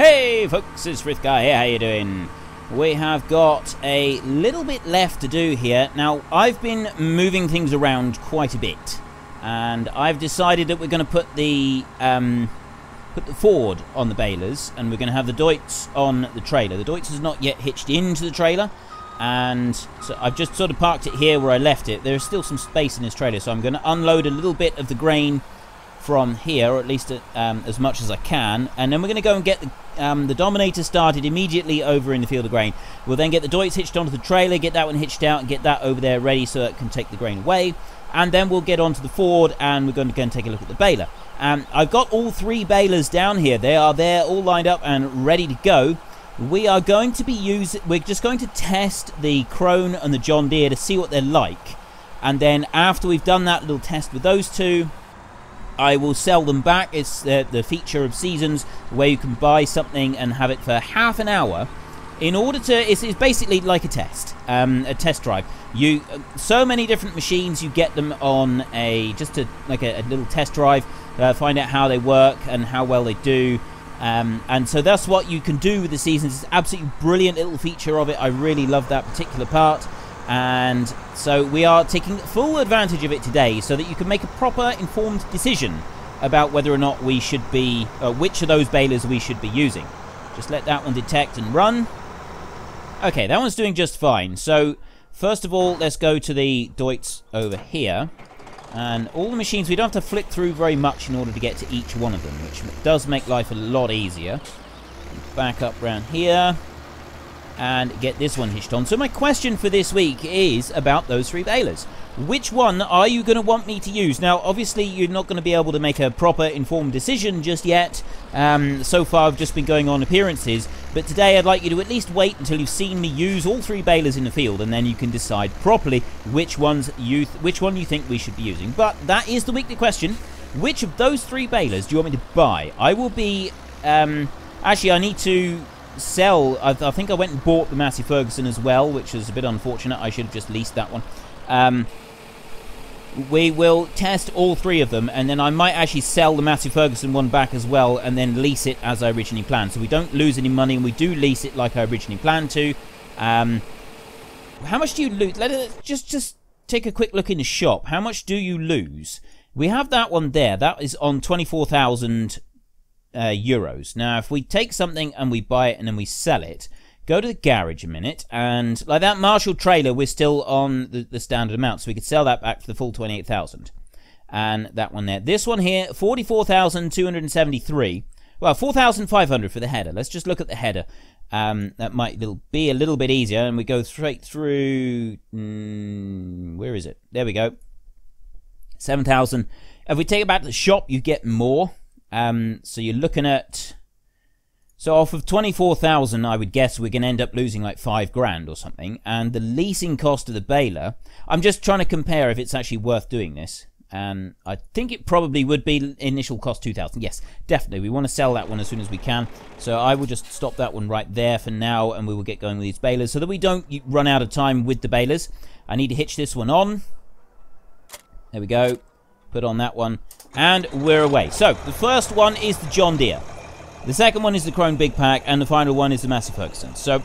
Hey folks, it's Frithgar here, how you doing? We have got a little bit left to do here. Now, I've been moving things around quite a bit, and I've decided that we're going to put the Ford on the balers, and we're going to have the Deutz on the trailer. The Deutz is not yet hitched into the trailer, and so I've just sort of parked it here where I left it. There's still some space in this trailer, so I'm going to unload a little bit of the grain from here, or at least as much as I can, and then we're going to go and get the Dominator started immediately over in the field of grain. We'll then get the Deutz hitched onto the trailer, get that one hitched out, and get that over there ready so it can take the grain away, and then we'll get onto the Ford and we're going to go and take a look at the baler. I've got all three balers down here. They are there all lined up and ready to go. We are going to be we're just going to test the Krone and the John Deere to see what they're like, and then after we've done that little test with those two, I will sell them back. It's the feature of Seasons, where you can buy something and have it for half an hour in order to, it's basically like a test drive. So many different machines, you get them on like a little test drive, find out how they work and how well they do. And so that's what you can do with the Seasons. It's an absolutely brilliant little feature of it. I really love that particular part. And so we are taking full advantage of it today so that you can make a proper informed decision about whether or not we should be, which of those balers we should be using. Just let that one detect and run. Okay, that one's doing just fine. So first of all, let's go to the Deutz over here. And all the machines, we don't have to flick through very much in order to get to each one of them, which does make life a lot easier. Back up around here and get this one hitched on. So my question for this week is about those three balers. Which one are you going to want me to use? Now, obviously, you're not going to be able to make a proper informed decision just yet. So far, I've just been going on appearances. But today, I'd like you to at least wait until you've seen me use all three balers in the field, and then you can decide properly which one you think we should be using. But that is the weekly question. Which of those three balers do you want me to buy? I will be... actually, I need to sell. I think I went and bought the Massey Ferguson as well, which is a bit unfortunate. I should have just leased that one. We will test all three of them, and then I might actually sell the Massey Ferguson one back as well, and then lease it as I originally planned, so we don't lose any money, and we do lease it like I originally planned to. How much do you lose? Let's just take a quick look in the shop. How much do you lose? We have that one there. That is on 24,000 euros. Now, if we take something and we buy it and then we sell it, go to the garage a minute, and like that Marshall trailer, we're still on the standard amount, so we could sell that back for the full 28,000. And that one there. This one here, 44,273. Well, 4,500 for the header. Let's just look at the header. That might be a little bit easier, and we go straight through... where is it? There we go. 7,000. If we take it back to the shop, you get more. So you're looking at... So off of 24,000, I would guess we're going to end up losing like 5 grand or something. And the leasing cost of the baler, I'm just trying to compare if it's actually worth doing this. And I think it probably would be initial cost 2,000. Yes, definitely. We want to sell that one as soon as we can. So I will just stop that one right there for now, and we will get going with these balers so that we don't run out of time with the balers. I need to hitch this one on. There we go. Put on that one. And we're away. So the first one is the John Deere. The second one is the Krone Big Pack, and the final one is the Massey Ferguson. So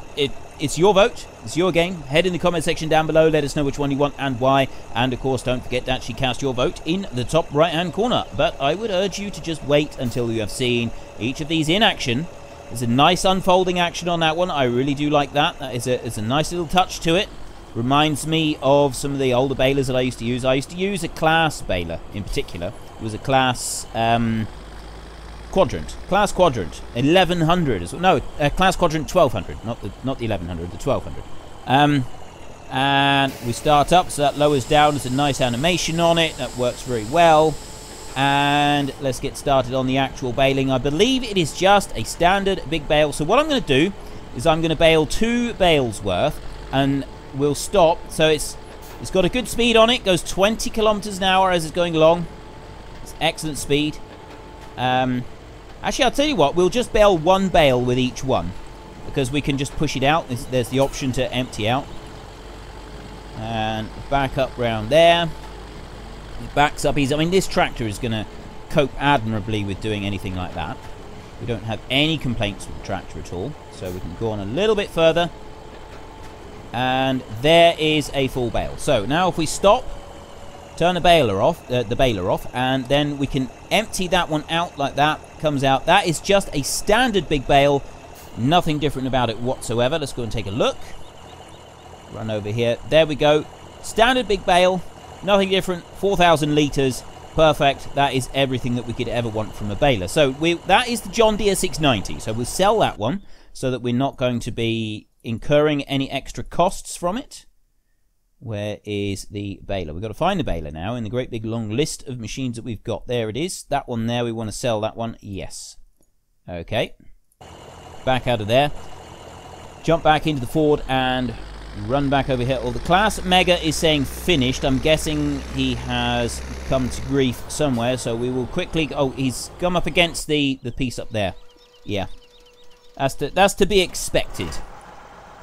it's your vote, it's your game. Head in the comment section down below, let us know which one you want and why. And of course, don't forget to actually cast your vote in the top right-hand corner. But I would urge you to just wait until you have seen each of these in action. There's a nice unfolding action on that one. I really do like that. That is a nice little touch to it. Reminds me of some of the older balers that I used to use. I used to use a class baler in particular. It was a class... Quadrant, class quadrant, 1100 as well. No, class quadrant 1200, not the 1100, the 1200. And we start up, so that lowers down. There's a nice animation on it that works very well. And let's get started on the actual baling. I believe it is just a standard big bale. So what I'm going to do is I'm going to bale 2 bales worth, and we'll stop. So it's got a good speed on it. Goes 20 kilometers an hour as it's going along. It's excellent speed. Actually, I'll tell you what, we'll just bale 1 bale with each one, because we can just push it out. There's the option to empty out. And back up round there. It backs up easy. I mean, this tractor is going to cope admirably with doing anything like that. We don't have any complaints with the tractor at all. So we can go on a little bit further. And there is a full bale. So now if we stop, turn the baler off, and then we can empty that one out like that. Comes out. That is just a standard big bale. Nothing different about it whatsoever. Let's go and take a look. Run over here. There we go. Standard big bale. Nothing different. 4,000 litres. Perfect. That is everything that we could ever want from a baler. So that is the John Deere 690. So we'll sell that one so that we're not going to be incurring any extra costs from it. Where is the baler? We've got to find the baler now in the great big long list of machines that we've got. There it is. That one there. We want to sell that one. Yes. Okay. Back out of there. Jump back into the Ford and run back over here. Well, the Class Mega is saying finished. I'm guessing he has come to grief somewhere. So we will quickly... Oh, he's come up against the piece up there. Yeah. That's to be expected.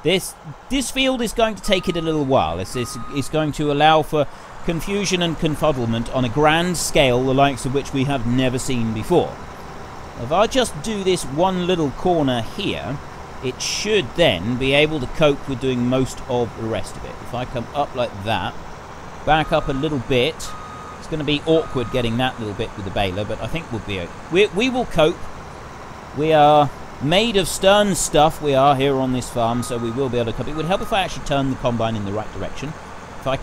This field is going to take it a little while. It's going to allow for confusion and confuddlement on a grand scale, the likes of which we have never seen before. If I just do this one little corner here, it should then be able to cope with doing most of the rest of it. If I come up like that, back up a little bit, it's going to be awkward getting that little bit with the baler, but I think we'll be okay. We will cope. We are... made of stern stuff, we are here on this farm, so we will be able to cope. It would help if I actually turned the combine in the right direction.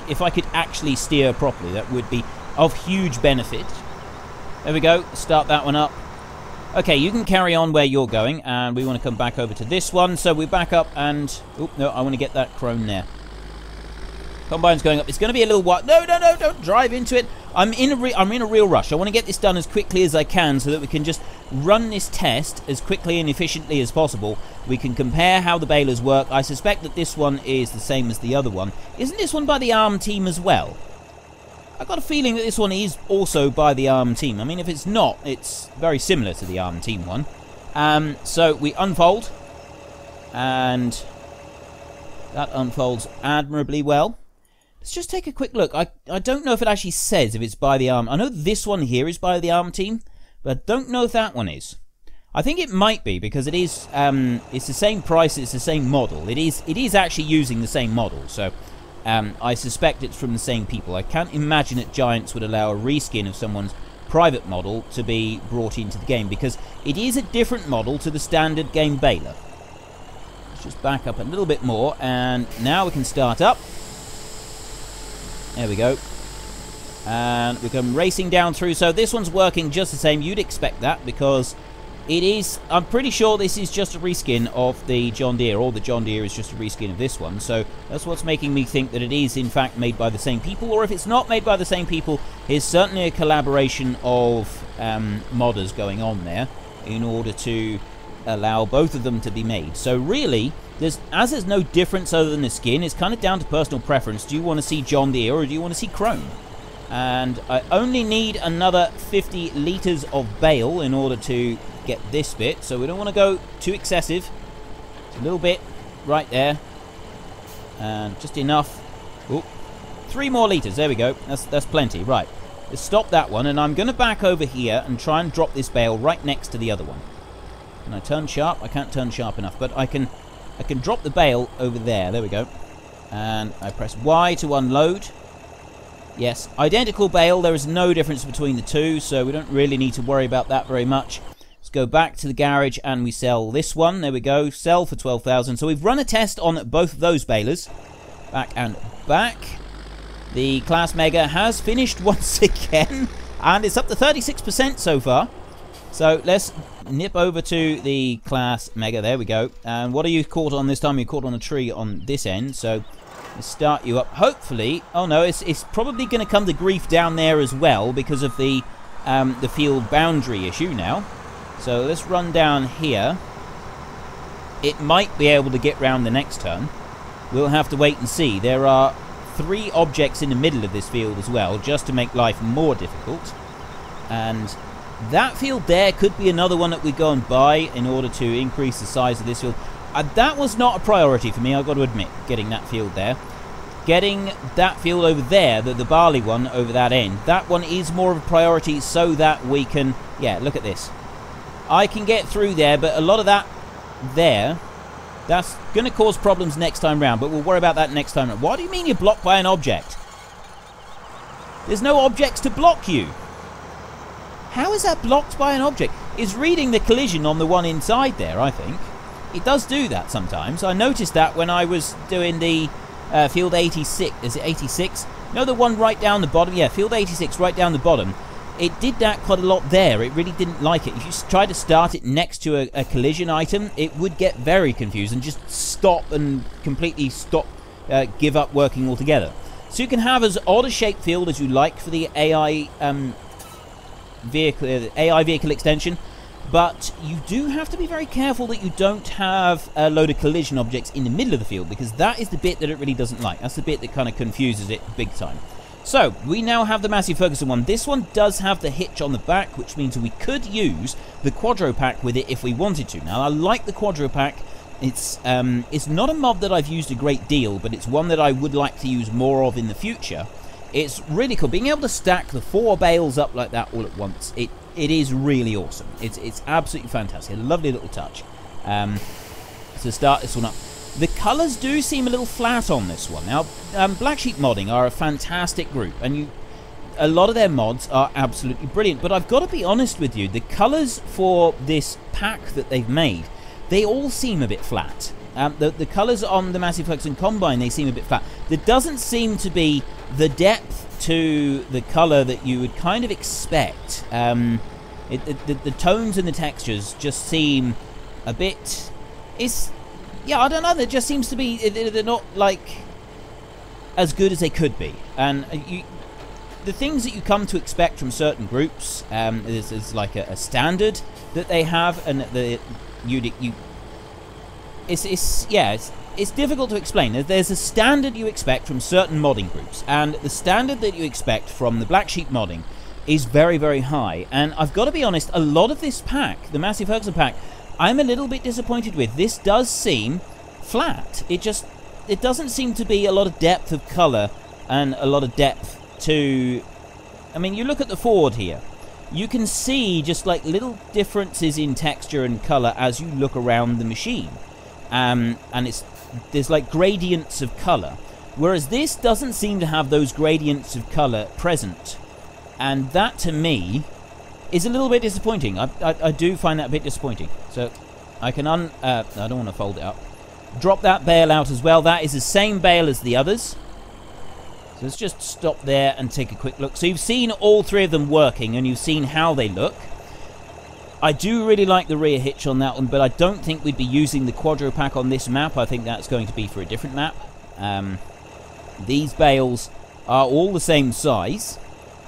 If I could actually steer properly, that would be of huge benefit. There we go. Start that one up. Okay, you can carry on where you're going, and we want to come back over to this one. So we back up and... Oh, no, I want to get that Krone there. Combine's going up. It's going to be a little while. No, don't drive into it. I'm in a real rush. I want to get this done as quickly as I can so that we can just run this test as quickly and efficiently as possible. We can compare how the balers work. I suspect that this one is the same as the other one. Isn't this one by the ARM team as well? I've got a feeling that this one is also by the ARM team. I mean, if it's not, it's very similar to the ARM team one. So we unfold, and that unfolds admirably well. Let's just take a quick look. I don't know if it actually says if it's by the ARM. I know this one here is by the ARM team, but I don't know if that one is. I think it might be because it is. It's the same price. It's the same model. It is actually using the same model. So I suspect it's from the same people. I can't imagine that Giants would allow a reskin of someone's private model to be brought into the game because it is a different model to the standard game baler. Let's just back up a little bit more, and now we can start up. There we go. And we come racing down through. So this one's working just the same. You'd expect that because it is... I'm pretty sure this is just a reskin of the John Deere. Or the John Deere is just a reskin of this one. So that's what's making me think that it is in fact made by the same people. Or if it's not made by the same people, it's certainly a collaboration of modders going on there in order to allow both of them to be made. So really... As there's no difference other than the skin, it's kind of down to personal preference. Do you want to see John Deere or do you want to see Krone? And I only need another 50 litres of bale in order to get this bit. So we don't want to go too excessive. It's a little bit right there. And just enough. Ooh, 3 more litres. There we go. That's plenty. Right. Let's stop that one. And I'm going to back over here and try and drop this bale right next to the other one. Can I turn sharp? I can't turn sharp enough, but I can drop the bale over there. There we go. And I press Y to unload. Yes, identical bale. There is no difference between the two, so we don't really need to worry about that very much. Let's go back to the garage and we sell this one. There we go. Sell for 12,000. So we've run a test on both of those balers. Back and back. The Class Mega has finished once again. And it's up to 36% so far. So let's nip over to the Class Mega. There we go. And what are you caught on this time? You're caught on a tree on this end. So let's start you up. Hopefully... Oh no, it's probably going to come to grief down there as well because of the field boundary issue now. So let's run down here. It might be able to get round the next turn. We'll have to wait and see. There are 3 objects in the middle of this field as well, just to make life more difficult. And... that field there could be another one that we go and buy in order to increase the size of this field. That was not a priority for me, I've got to admit, getting that field there. Getting that field over there, the barley one over that end, that one is more of a priority so that we can... Yeah, look at this. I can get through there, but a lot of that there, that's going to cause problems next time round, but we'll worry about that next time round. What do you mean you're blocked by an object? There's no objects to block you. How is that blocked by an object? It's reading the collision on the one inside there, I think. It does do that sometimes. I noticed that when I was doing the field 86. Is it 86? No, the one right down the bottom. Yeah, field 86 right down the bottom. It did that quite a lot there. It really didn't like it. If you try to start it next to a collision item, it would get very confused and just stop and completely stop, give up working altogether. So you can have as odd a shaped field as you like for the AI vehicle extension, but you do have to be very careful that you don't have a load of collision objects in the middle of the field, because that is the bit that it really doesn't like. That's the bit that kind of confuses it big time. So we now have the Massey Ferguson one. This one does have the hitch on the back, which means we could use the Quadro Pack with it if we wanted to. Now I like the Quadro Pack. It's not a mod that I've used a great deal, but it's one that I would like to use more of in the future. It's really cool. Being able to stack the 4 bales up like that all at once, it is really awesome. It's absolutely fantastic. A lovely little touch. To start this one up. The colours do seem a little flat on this one. Now, Black Sheep Modding are a fantastic group, and a lot of their mods are absolutely brilliant, but I've got to be honest with you, the colours for this pack that they've made, they all seem a bit flat. The colours on the Massey Ferguson Combine, they seem a bit flat. There doesn't seem to be the depth to the colour that you would kind of expect. The tones and the textures just seem a bit... Yeah, I don't know, there just seems to be... They're not, like, as good as they could be. And the things that you come to expect from certain groups, is like a standard that they have, and it's difficult to explain. There's a standard you expect from certain modding groups, and the standard that you expect from the Black Sheep modding is very, very high. And I've got to be honest, a lot of this pack, the Massey Ferguson pack, I'm a little bit disappointed with. This does seem flat. It doesn't seem to be a lot of depth of colour and a lot of depth to... I mean, you look at the Ford here. You can see just like little differences in texture and colour as you look around the machine. And there's like gradients of colour, whereas this doesn't seem to have those gradients of colour present, and that to me is a little bit disappointing. I do find that a bit disappointing. So I can I don't want to fold it up. Drop that bale out as well. That is the same bale as the others. So let's just stop there and take a quick look. So you've seen all 3 of them working, and you've seen how they look. I do really like the rear hitch on that one, but I don't think we'd be using the Quadro Pack on this map. I think that's going to be for a different map. These bales are all the same size.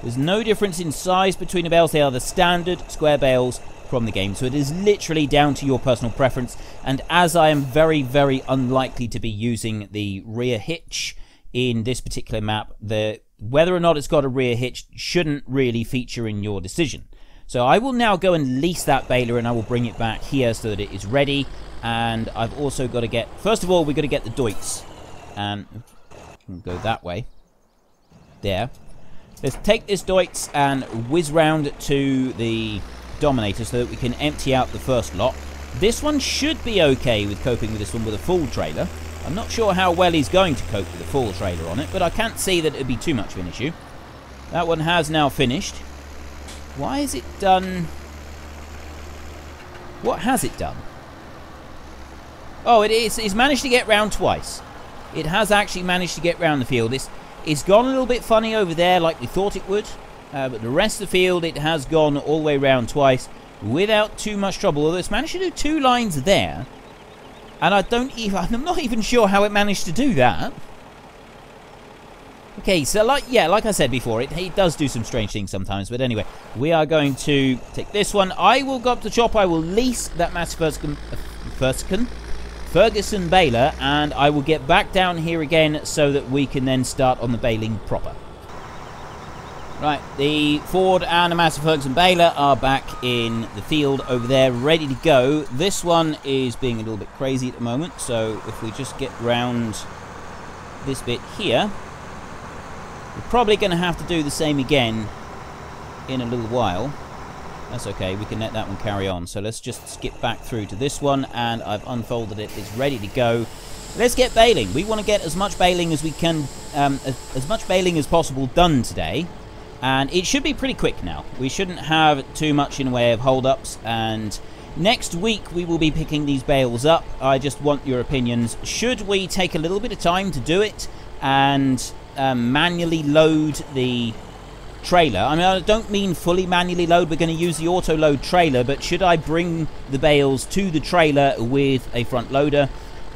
There's no difference in size between the bales. They are the standard square bales from the game. So it is literally down to your personal preference. And as I am very, very unlikely to be using the rear hitch in this particular map, whether or not it's got a rear hitch shouldn't really feature in your decision. So I will now go and lease that baler, and I will bring it back here so that it is ready. And I've also got to get... First of all, we've got to get the Deutz. And we'll go that way. There. Let's take this Deutz and whiz round to the Dominator so that we can empty out the first lot. This one should be okay with coping with this one with a full trailer. I'm not sure how well he's going to cope with a full trailer on it, but I can't see that it would be too much of an issue. That one has now finished. Why is it done? What has it done? Oh, it's managed to get round twice. It has actually managed to get round the field. It's gone a little bit funny over there like we thought it would. But the rest of the field, it has gone all the way round twice without too much trouble. Although it's managed to do 2 lines there. And I'm not even sure how it managed to do that. Okay, so like I said before, it does do some strange things sometimes. But anyway, we are going to take this one. I will go up to the shop. I will lease that Massey Ferguson baler, and I will get back down here again so that we can then start on the baling proper. Right, the Ford and the Massey Ferguson baler are back in the field over there, ready to go. This one is being a little bit crazy at the moment, so if we just get round this bit here, we're probably going to have to do the same again in a little while. That's okay, we can let that one carry on. So let's just skip back through to this one, and I've unfolded it. It's ready to go. Let's get baling. We want to get as much baling as we can, as much baling as possible done today. And it should be pretty quick now. We shouldn't have too much in the way of hold-ups. And next week we will be picking these bales up. I just want your opinions. Should we take a little bit of time to do it and manually load the trailer? I mean, I don't mean fully manually load. We're going to use the auto load trailer, but should I bring the bales to the trailer with a front loader,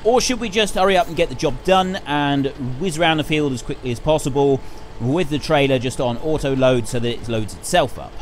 or should we just hurry up and get the job done and whiz around the field as quickly as possible with the trailer just on auto load so that it loads itself up?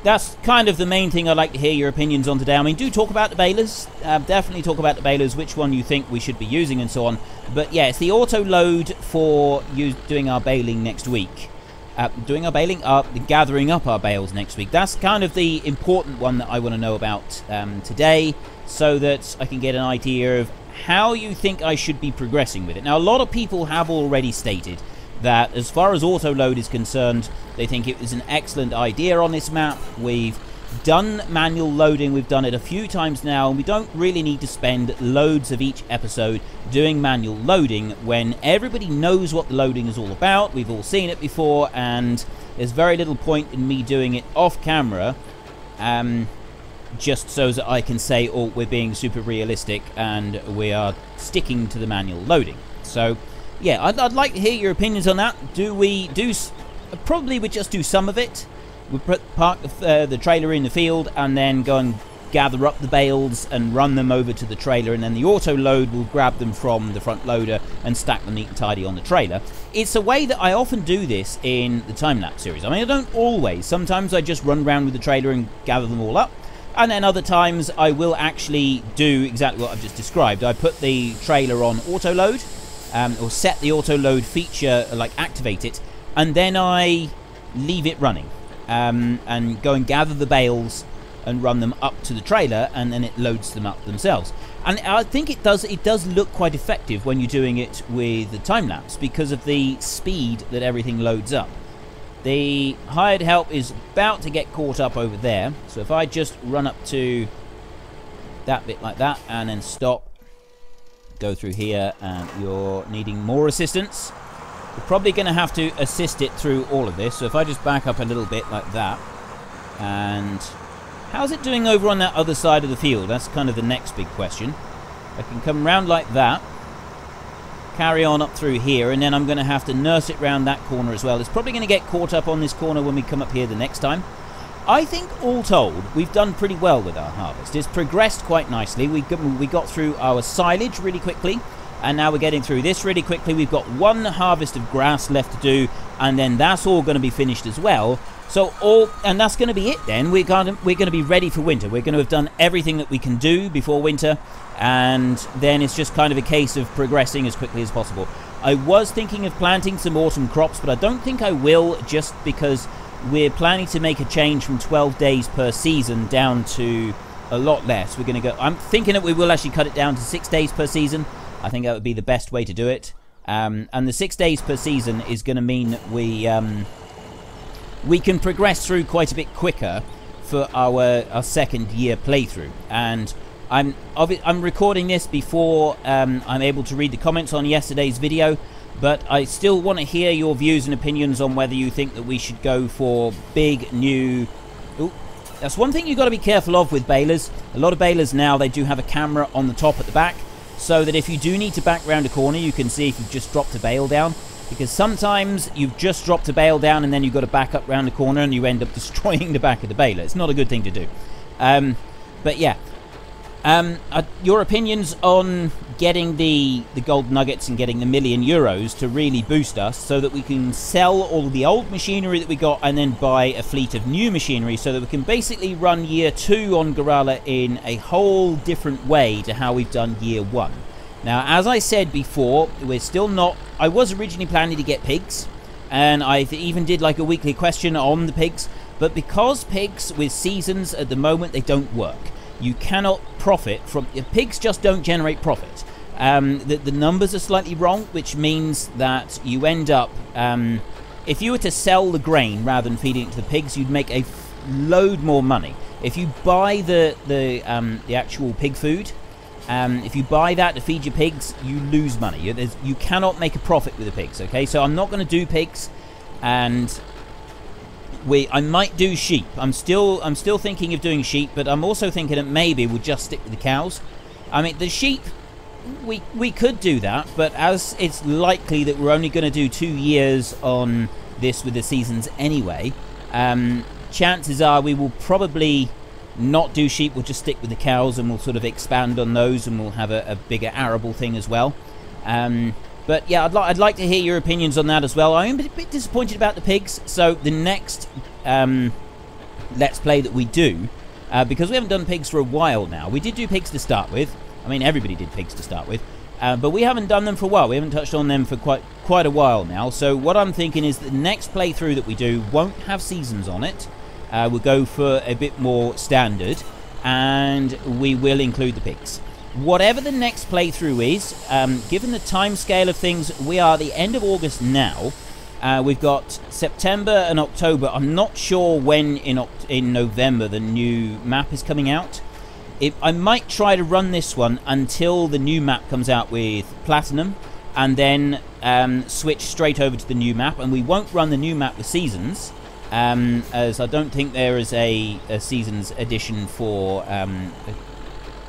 That's kind of the main thing I'd like to hear your opinions on today. I mean, do talk about the balers. Definitely talk about the balers, which one you think we should be using and so on. But yeah, it's the auto load for you doing our baling next week. Gathering up our bales next week. That's kind of the important one that I want to know about today, so that I can get an idea of how you think I should be progressing with it. Now, a lot of people have already stated that as far as auto load is concerned, they think it was an excellent idea on this map. We've done manual loading, we've done it a few times now, and we don't really need to spend loads of each episode doing manual loading when everybody knows what the loading is all about. We've all seen it before, and there's very little point in me doing it off camera, just so that I can say, oh, we're being super realistic and we are sticking to the manual loading. So yeah, I'd like to hear your opinions on that. Probably we just do some of it. We park the trailer in the field and then go and gather up the bales and run them over to the trailer, and then the auto load will grab them from the front loader and stack them neat and tidy on the trailer. It's a way that I often do this in the time-lapse series. I mean, I don't always. Sometimes I just run around with the trailer and gather them all up, and then other times I will actually do exactly what I've just described. I put the trailer on auto load, or set the auto load feature, like activate it, and then I leave it running. And go and gather the bales and run them up to the trailer, and then it loads them up themselves. And I think it does look quite effective when you're doing it with the time-lapse because of the speed that everything loads up. The hired help is about to get caught up over there, so if I just run up to that bit like that and then stop, go through here, and you're needing more assistance. We're probably going to have to assist it through all of this. So if I just back up a little bit like that. And how's it doing over on that other side of the field? That's kind of the next big question. I can come round like that, carry on up through here, and then I'm going to have to nurse it round that corner as well. It's probably going to get caught up on this corner when we come up here the next time. I think all told, we've done pretty well with our harvest. It's progressed quite nicely. We got through our silage really quickly. And now we're getting through this really quickly. We've got one harvest of grass left to do, and then that's all going to be finished as well. And that's going to be it then. We're going to be ready for winter. We're going to have done everything that we can do before winter, and then it's just kind of a case of progressing as quickly as possible. I was thinking of planting some autumn crops, but I don't think I will, just because we're planning to make a change from 12 days per season down to a lot less. We're going to go. I'm thinking that we will actually cut it down to 6 days per season. I think that would be the best way to do it. And the 6 days per season is going to mean that we can progress through quite a bit quicker for our second year playthrough. And I'm recording this before I'm able to read the comments on yesterday's video, but I still want to hear your views and opinions on whether you think that we should go for big new... Ooh, that's one thing you've got to be careful of with balers. A lot of balers now, they do have a camera on the top at the back, so that if you do need to back round a corner, you can see if you've just dropped a bale down. Because sometimes you've just dropped a bale down and then you've got to back up round the corner and you end up destroying the back of the baler. It's not a good thing to do. But yeah. Your opinions on getting the gold nuggets and getting the €1,000,000 to really boost us so that we can sell all the old machinery that we got and then buy a fleet of new machinery so that we can basically run year 2 on Gorale in a whole different way to how we've done year 1. Now, as I said before, we're still not... I was originally planning to get pigs, and I even did like a weekly question on the pigs, but because pigs with seasons at the moment, they don't work. You cannot profit from... Pigs just don't generate profit. The numbers are slightly wrong, which means that you end up... if you were to sell the grain rather than feeding it to the pigs, you'd make a load more money. If you buy the actual pig food, if you buy that to feed your pigs, you lose money. You cannot make a profit with the pigs. Okay, so I'm not going to do pigs, and I might do sheep. I'm still thinking of doing sheep, but I'm also thinking that maybe we'll just stick with the cows. I mean, the sheep, we could do that, but as it's likely that we're only going to do 2 years on this with the seasons anyway, chances are we will probably not do sheep. We'll just stick with the cows, and we'll sort of expand on those, and we'll have a bigger arable thing as well. But yeah, I'd like to hear your opinions on that as well. I'm a bit disappointed about the pigs, so the next Let's Play that we do, because we haven't done pigs for a while now. We did do pigs to start with. I mean, everybody did pigs to start with. But we haven't done them for a while. We haven't touched on them for quite a while now. So what I'm thinking is the next playthrough that we do won't have seasons on it. We'll go for a bit more standard, and we will include the pigs. Whatever the next playthrough is, given the time scale of things, we are at the end of August now. We've got September and October. I'm not sure when in November the new map is coming out. I might try to run this one until the new map comes out with Platinum, and then switch straight over to the new map. And we won't run the new map with seasons, as I don't think there is a seasons edition for a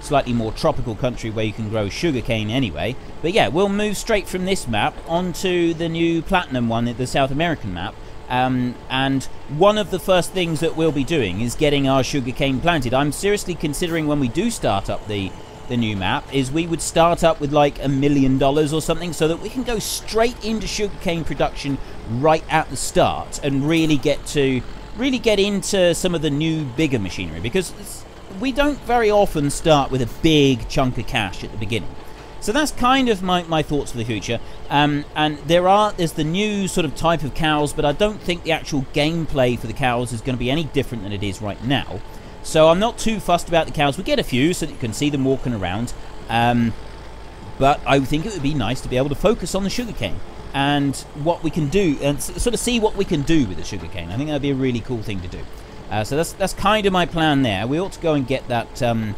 slightly more tropical country where you can grow sugarcane anyway. But yeah, we'll move straight from this map onto the new Platinum one, the South American map. And one of the first things that we'll be doing is getting our sugarcane planted. I'm seriously considering, when we do start up the new map, is we would start up with like $1 million or something, so that we can go straight into sugarcane production right at the start and really get into some of the new bigger machinery, because we don't very often start with a big chunk of cash at the beginning. So that's kind of my thoughts for the future. And there's the new sort of type of cows, but I don't think the actual gameplay for the cows is going to be any different than it is right now. So I'm not too fussed about the cows. We get a few so that you can see them walking around. But I think it would be nice to be able to focus on the sugarcane and what we can do, and sort of see what we can do with the sugarcane. I think that would be a really cool thing to do. So that's kind of my plan there. We ought to go and get that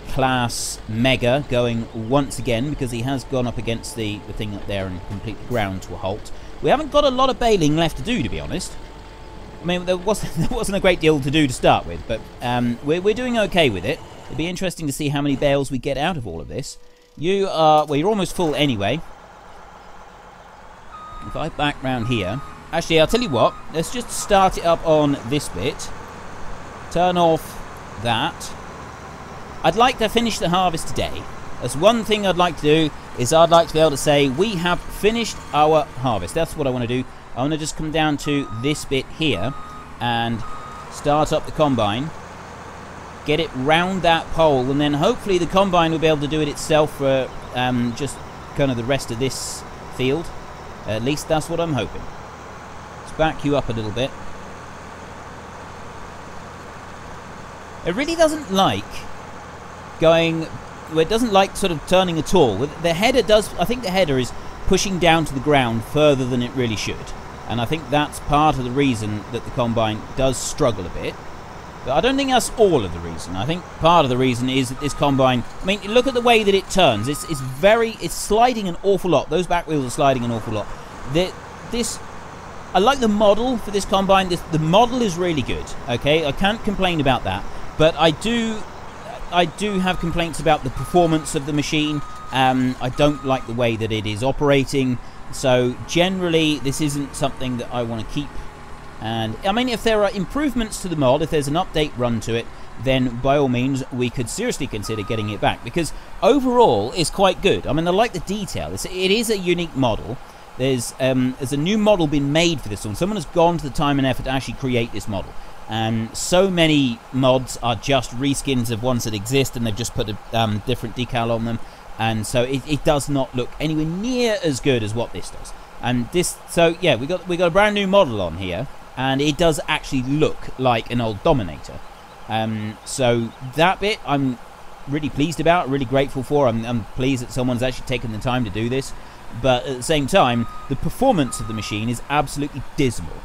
class Mega going once again, because he has gone up against the thing up there and completely ground to a halt. We haven't got a lot of baling left to do, to be honest. I mean, there wasn't a great deal to do to start with, but we're doing okay with it. It'd be interesting to see how many bales we get out of all of this. You're almost full anyway. If I back round here, actually, I'll tell you what, let's just start it up on this bit. Turn off that. I'd like to finish the harvest today. That's one thing I'd like to do, is I'd like to be able to say we have finished our harvest. That's what I want to do. I want to just come down to this bit here and start up the combine, get it round that pole, and then hopefully the combine will be able to do it itself for just kind of the rest of this field. At least that's what I'm hoping. Let's back you up a little bit. It really doesn't like going, well, it doesn't like sort of turning at all. The header does, I think the header is pushing down to the ground further than it really should. And I think that's part of the reason that the combine does struggle a bit. But I don't think that's all of the reason. I think part of the reason is that this combine, I mean, look at the way that it turns. It's sliding an awful lot. Those back wheels are sliding an awful lot. I like the model for this combine. The model is really good. Okay, I can't complain about that. But I do have complaints about the performance of the machine. I don't like the way that it is operating. So generally, this isn't something that I want to keep. And I mean, if there are improvements to the mod, if there's an update run to it, then by all means we could seriously consider getting it back, because overall it's quite good. I mean, I like the detail. It is a unique model. There's a new model been made for this one. Someone has gone to the time and effort to actually create this model. And so many mods are just reskins of ones that exist, and they've just put a different decal on them, and so it does not look anywhere near as good as what this does. And this, so yeah, we got a brand new model on here, and it does actually look like an old Dominator. So that bit I'm really pleased about, really grateful for. I'm pleased that someone's actually taken the time to do this. But at the same time, the performance of the machine is absolutely dismal.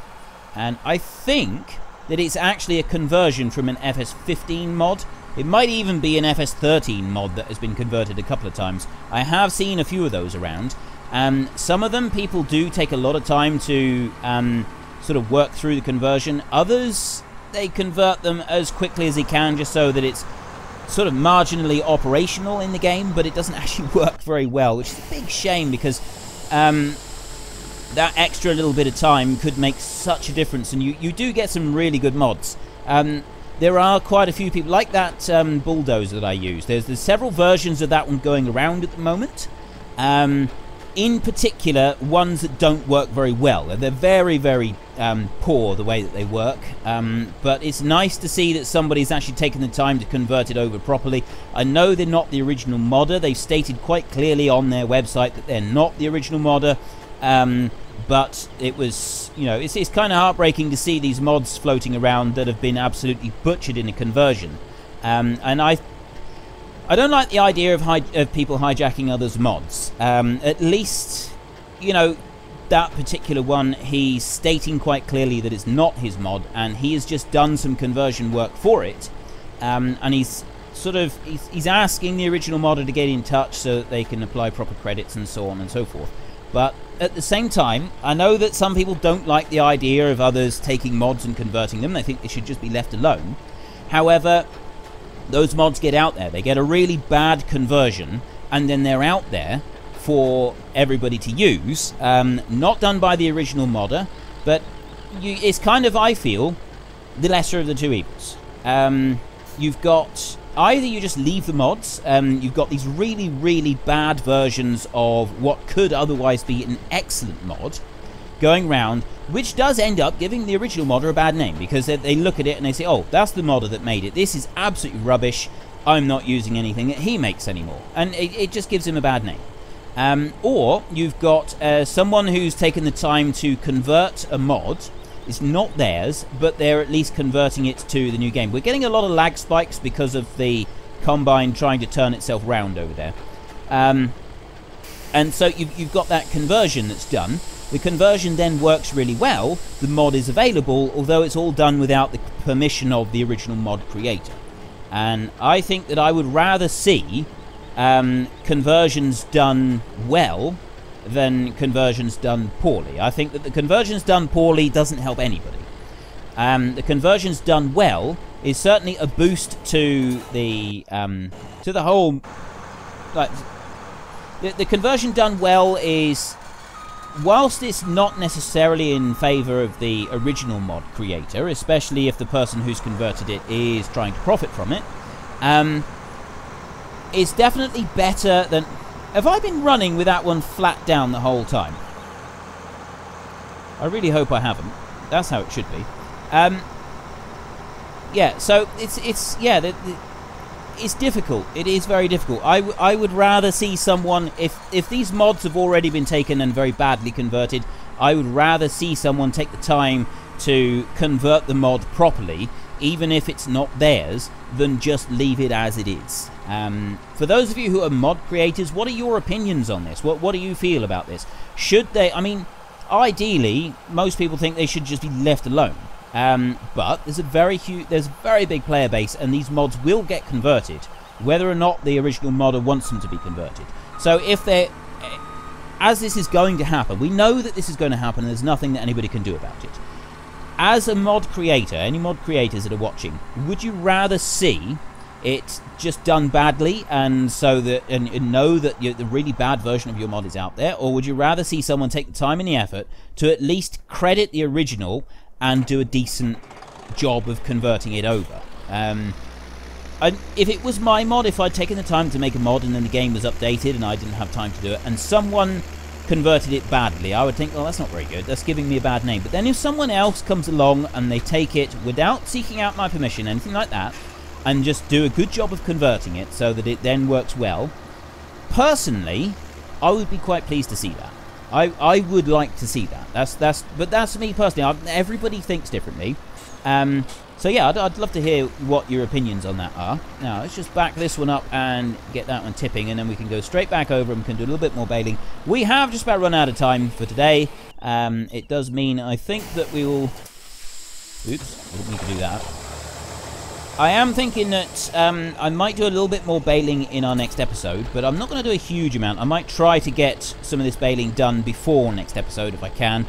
And I think that it's actually a conversion from an FS15 mod. It might even be an FS13 mod that has been converted a couple of times. I have seen a few of those around. Some of them, people do take a lot of time to sort of work through the conversion. Others, they convert them as quickly as they can, just so that it's sort of marginally operational in the game, but it doesn't actually work very well, which is a big shame, because that extra little bit of time could make such a difference, and you do get some really good mods. There are quite a few people, like that bulldozer that I use. There's several versions of that one going around at the moment. In particular, ones that don't work very well. They're very, very poor the way that they work. But it's nice to see that somebody's actually taken the time to convert it over properly. I know they're not the original modder. They've stated quite clearly on their website that they're not the original modder. But it was, you know, it's kind of heartbreaking to see these mods floating around that have been absolutely butchered in a conversion. And I don't like the idea of people hijacking others' mods. At least, you know, that particular one, he's stating quite clearly that it's not his mod, and he has just done some conversion work for it. And he's sort of he's asking the original modder to get in touch so that they can apply proper credits and so on and so forth. But at the same time, I know that some people don't like the idea of others taking mods and converting them. They think they should just be left alone. However, those mods get out there. They get a really bad conversion, and then they're out there for everybody to use. Not done by the original modder, but it's kind of, I feel, the lesser of the two evils. You've got... either you just leave the mods, you've got these really, really bad versions of what could otherwise be an excellent mod going around, which does end up giving the original modder a bad name, because they look at it and they say, oh, that's the modder that made it. This is absolutely rubbish. I'm not using anything that he makes anymore. And it just gives him a bad name. Or you've got someone who's taken the time to convert a mod. It's not theirs, but they're at least converting it to the new game. We're getting a lot of lag spikes because of the Combine trying to turn itself round over there. And so you've got that conversion that's done. The conversion then works really well. The mod is available, although it's all done without the permission of the original mod creator. And I think that I would rather see conversions done well than conversions done poorly. I think that the conversions done poorly doesn't help anybody. The conversions done well is certainly a boost to the whole. Like, the conversion done well is, whilst it's not necessarily in favour of the original mod creator, especially if the person who's converted it is trying to profit from it, it's definitely better than... Have I been running with that one flat down the whole time? I really hope I haven't. That's how it should be. Yeah, so it's difficult. It is very difficult. I would rather see someone, if these mods have already been taken and very badly converted, I would rather see someone take the time to convert the mod properly, even if it's not theirs, than just leave it as it is. For those of you who are mod creators, what are your opinions on this? What do you feel about this? Should they... I mean, ideally, most people think they should just be left alone. But there's a very big player base, and these mods will get converted, whether or not the original modder wants them to be converted. So if they're... As this is going to happen, we know that this is going to happen, and there's nothing that anybody can do about it. As a mod creator, any mod creators that are watching, would you rather see it just done badly and so that and know that the really bad version of your mod is out there, or would you rather see someone take the time and the effort to at least credit the original and do a decent job of converting it over? If it was my mod, if I'd taken the time to make a mod and then the game was updated and I didn't have time to do it, and someone converted it badly, I would think, well, that's not very good, that's giving me a bad name. But then if someone else comes along and they take it without seeking out my permission, anything like that, and just do a good job of converting it so that it then works well, personally, I would be quite pleased to see that. I would like to see that. But that's me personally. Everybody thinks differently. So yeah, I'd love to hear what your opinions on that are. Now, let's just back this one up and get that one tipping, and then we can go straight back over and we can do a little bit more baling. We have just about run out of time for today. It does mean, I think, that we will Oops, didn't mean to do that. I am thinking that I might do a little bit more baling in our next episode, but I'm not going to do a huge amount. I might try to get some of this baling done before next episode if I can.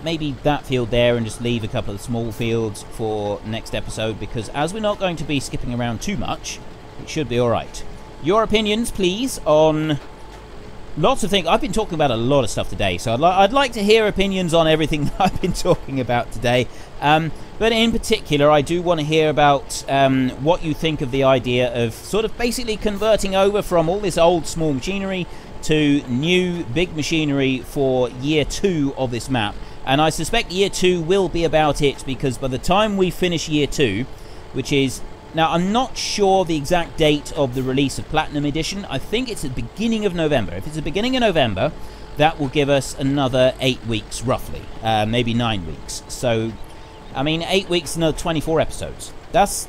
Maybe that field there and just leave a couple of small fields for next episode, because as we're not going to be skipping around too much, it should be alright. Your opinions, please, on lots of things. I've been talking about a lot of stuff today, so I'd like to hear opinions on everything that I've been talking about today. But in particular, I do want to hear about what you think of the idea of sort of basically converting over from all this old small machinery to new big machinery for year 2 of this map. And I suspect year 2 will be about it, because by the time we finish year 2, which is... Now, I'm not sure the exact date of the release of Platinum Edition. I think it's at the beginning of November. If it's the beginning of November, that will give us another 8 weeks, roughly. Maybe 9 weeks. So, I mean, 8 weeks, another 24 episodes. That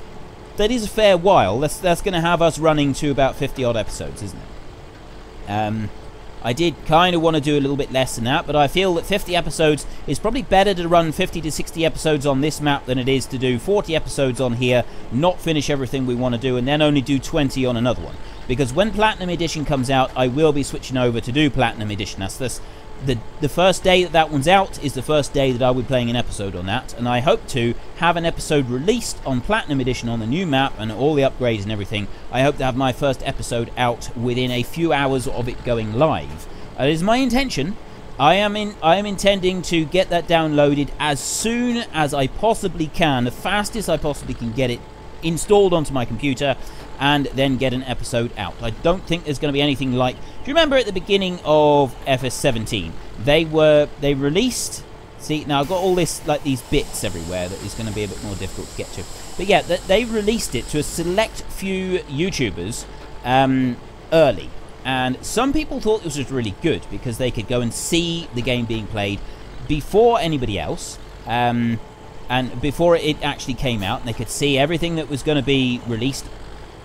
is a fair while. That's going to have us running to about 50-odd episodes, isn't it? I did kind of want to do a little bit less than that, but I feel that 50 episodes is probably better to run 50 to 60 episodes on this map than it is to do 40 episodes on here, not finish everything we want to do, and then only do 20 on another one. Because when Platinum Edition comes out, I will be switching over to do Platinum Edition. That's the first day that one's out is the first day that I'll be playing an episode on that, and I hope to have an episode released on Platinum Edition on the new map and all the upgrades and everything. I hope to have my first episode out within a few hours of it going live. That is my intention. I am intending to get that downloaded as soon as I possibly can, the fastest I possibly can get it installed onto my computer, and then get an episode out. I don't think there's going to be anything like... Do you remember at the beginning of FS17? They released... See, now I've got all this, like these bits everywhere that is going to be a bit more difficult to get to. But yeah, they released it to a select few YouTubers early. And some people thought this was really good because they could go and see the game being played before anybody else. And before it actually came out, and they could see everything that was going to be released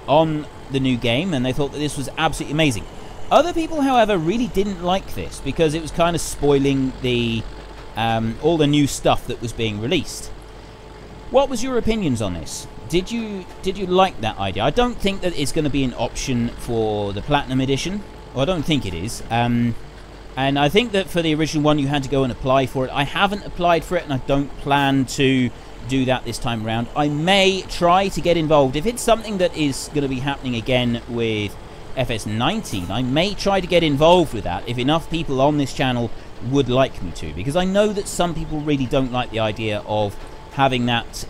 on the new game, and they thought that this was absolutely amazing. Other people, however, really didn't like this because it was kind of spoiling the all the new stuff that was being released. What was your opinions on this? Did you like that idea? I don't think that it's going to be an option for the Platinum Edition. Well, I don't think it is. And I think that for the original one, you had to go and apply for it. I haven't applied for it, and I don't plan to do that this time around. I may try to get involved. If it's something that is going to be happening again with FS19, I may try to get involved with that if enough people on this channel would like me to. Because I know that some people really don't like the idea of having that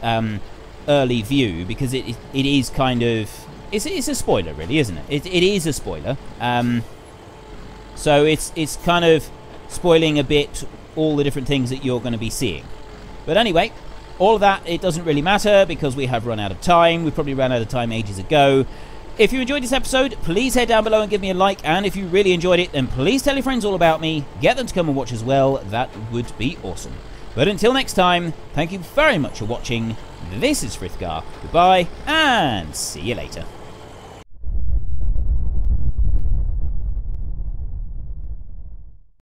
early view, because it is kind of... It's a spoiler, really, isn't it? It is a spoiler. So it's kind of spoiling a bit all the different things that you're going to be seeing. But anyway, all of that, it doesn't really matter because we have run out of time. We probably ran out of time ages ago. If you enjoyed this episode, please head down below and give me a like. And if you really enjoyed it, then please tell your friends all about me. Get them to come and watch as well. That would be awesome. But until next time, thank you very much for watching. This is Frithgar. Goodbye, and see you later.